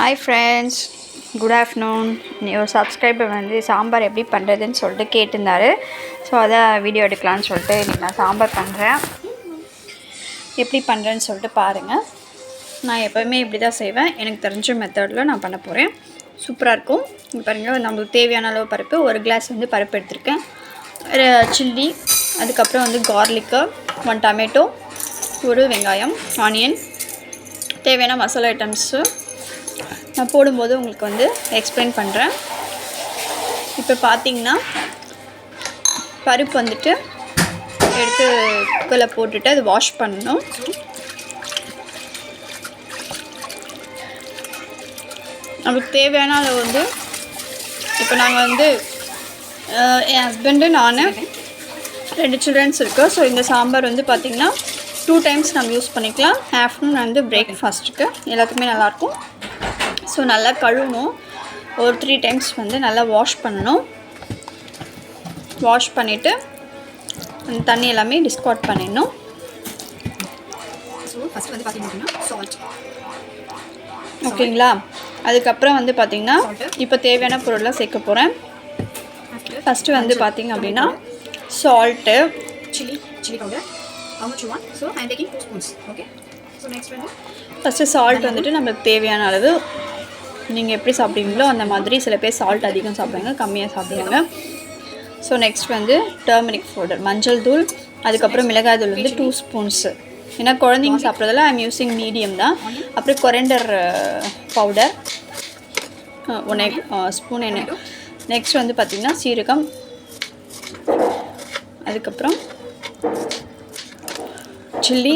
Hi friends, good afternoon. ஒரு subscriber வந்து சாம்பார் எப்படி பண்ணுறதுன்னு சொல்லிட்டு கேட்டிருந்தாரு. ஸோ அதான் வீடியோ எடுக்கலான்னு சொல்லிட்டு இன்றைக்கி நான் சாம்பார் பண்ணுறேன். எப்படி பண்ணுறேன்னு சொல்லிட்டு பாருங்கள். நான் எப்போவுமே இப்படி தான் செய்வேன். எனக்கு தெரிஞ்ச மெத்தடில் நான் பண்ண போகிறேன். சூப்பராக இருக்கும். இங்கே பாருங்கள், நம்மளுக்கு தேவையான அளவு பருப்பு, ஒரு கிளாஸ் வந்து பருப்பு எடுத்திருக்கேன். சில்லி, அதுக்கப்புறம் வந்து கார்லிக்கு, 1 டொமேட்டோ, ஒரு வெங்காயம், ஆனியன், தேவையான மசாலா ஐட்டம்ஸு நான் போடும்போது உங்களுக்கு வந்து எக்ஸ்பிளைன் பண்ணுறேன். இப்போ பார்த்திங்கன்னா பருப்பு வந்துட்டு எடுத்து குக்கரில் போட்டுட்டு அது வாஷ் பண்ணணும். நமக்கு தேவையான அளவு வந்து இப்போ நாங்கள் வந்து என் ஹஸ்பண்டு நான் 2 சில்ட்ரன்ஸ் இருக்குது. ஸோ இந்த சாம்பார் வந்து பார்த்திங்கன்னா 2 டைம்ஸ் நம்ம யூஸ் பண்ணிக்கலாம். ஆஃப்டர்நூன் வந்து பிரேக்ஃபாஸ்ட்டுக்கு எல்லாத்துக்குமே நல்லாயிருக்கும். ஸோ நல்லா கழுவணும். ஒரு 3 டைம்ஸ் வந்து நல்லா வாஷ் பண்ணணும். வாஷ் பண்ணிவிட்டு அந்த தண்ணி எல்லாமே டிஸ்கார்ட் பண்ணிடணும். ஸோ ஃபஸ்ட்டு வந்து பார்த்திங்கன்னா சால்ட், ஓகேங்களா. அதுக்கப்புறம் வந்து பார்த்திங்கன்னா இப்போ தேவையான பொருள்லாம் சேர்க்க போகிறேன். ஃபஸ்ட்டு வந்து பார்த்திங்க அப்படின்னா salt, chilli powder, how much you want, so I am taking 2 spoons. Okay, so next வந்து ஃபஸ்ட்டு சால்ட் வந்துட்டு நம்மளுக்கு தேவையான அளவு, நீங்கள் எப்படி சாப்பிடுவீங்களோ அந்த மாதிரி. சில பேர் சால்ட் அதிகம் சாப்பிடுவாங்க, கம்மியாக சாப்பிடுவாங்க. ஸோ நெக்ஸ்ட் வந்து டர்மரிக் பவுடர், மஞ்சள் தூள், அதுக்கப்புறம் மிளகாய் தூள் வந்து 2 ஸ்பூன்ஸு. ஏன்னா குழந்தைங்க சாப்பிட்றதுல ஐம் யூஸிங் மீடியம் தான். அப்புறம் கொரியாண்டர் பவுடர் 1 ஸ்பூன் எண்ணெய். நெக்ஸ்ட் வந்து பார்த்திங்கன்னா சீரகம், அதுக்கப்புறம் சில்லி,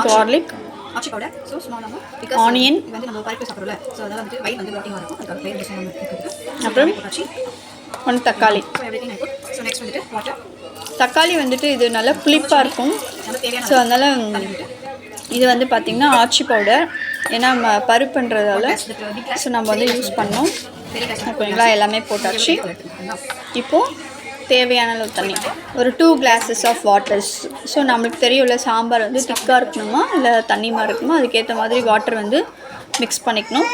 கார்லிக், ஆனியன், அப்புறம் 1 தக்காளி. தக்காளி வந்துட்டு இது நல்லா புளிப்பாக இருக்கும். ஸோ அதனால் இது வந்து பார்த்திங்கன்னா ஆச்சி பவுடர், ஏன்னா பருப்புன்றதால ஸோ நம்ம வந்து யூஸ் பண்ணோம். ஓகேங்களா, எல்லாமே போட்டாச்சு. இப்போது தேவையான அளவு தண்ணி, ஒரு 2 glasses ஆஃப் வாட்டர்ஸ். ஸோ நம்மளுக்கு தெரியும்ல சாம்பார் வந்து திக்காக இருக்கணுமா இல்லை தண்ணிமா இருக்கணுமா, அதுக்கேற்ற மாதிரி வாட்டர் வந்து மிக்ஸ் பண்ணிக்கணும்.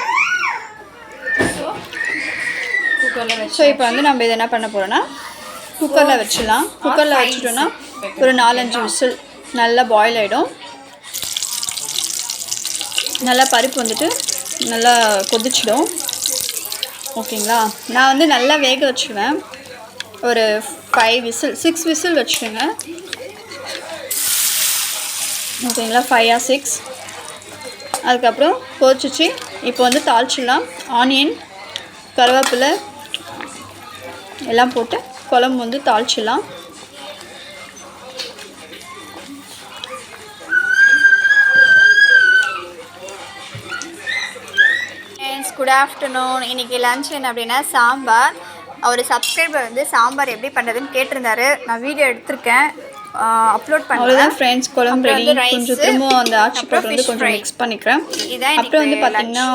ஸோ இப்போ வந்து நம்ம இதை என்ன பண்ண போகிறோன்னா குக்கரில் வச்சிடலாம். குக்கரில் வச்சுட்டோன்னா ஒரு 4-5 விசில் நல்லா பாயில் ஆகிடும். நல்லா பருப்பு வந்துட்டு நல்லா கொதிச்சிடும். ஓகேங்களா, நான் வந்து நல்லா வேக வச்சுடுவேன். ஒரு 5 விசில் 6 விசில் வச்சுக்கோங்க. ஓகேங்களா, 5 or 6. அதுக்கப்புறம் கொதிச்சிச்சு. இப்போ வந்து தாளிச்சிடலாம். ஆனியன், கருவேப்பிலை எல்லாம் போட்டு குழம்பு வந்து தாளிச்சிடலாம். Good afternoon. இன்றைக்கி லன்ச் என்ன அப்படின்னா சாம்பார். ஒரு சப்ஸ்கிரைபர் வந்து சாம்பார் எப்படி பண்ணுறதுன்னு கேட்டிருந்தாரு. நான் வீடியோ எடுத்திருக்கேன், அப்லோட் பண்ணுறேன். அவ்வளோதான் ஃப்ரெண்ட்ஸ், குழம்பு ரெடி. கொஞ்சம் திரும்ப அந்த ஆச்சி பவுடர் வந்து கொஞ்சம் மிக்ஸ் பண்ணிக்கிறேன். அப்புறம் வந்து பார்த்திங்கன்னா